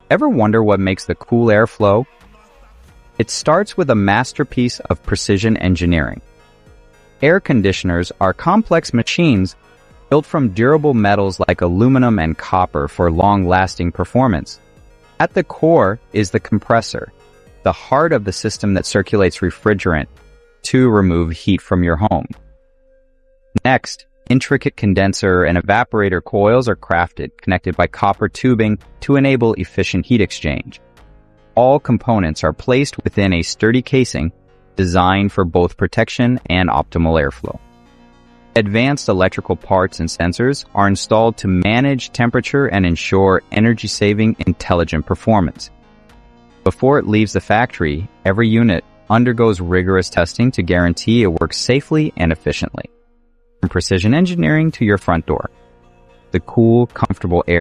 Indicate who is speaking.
Speaker 1: Ever wonder what makes the cool air flow? It starts with a masterpiece of precision engineering. Air conditioners are complex machines built from durable metals like aluminum and copper for long-lasting performance. At the core is the compressor, the heart of the system that circulates refrigerant to remove heat from your home. Next, intricate condenser and evaporator coils are crafted, connected by copper tubing to enable efficient heat exchange. All components are placed within a sturdy casing designed for both protection and optimal airflow. Advanced electrical parts and sensors are installed to manage temperature and ensure energy-saving, intelligent performance. Before it leaves the factory, every unit undergoes rigorous testing to guarantee it works safely and efficiently. From precision engineering to your front door, the cool, comfortable air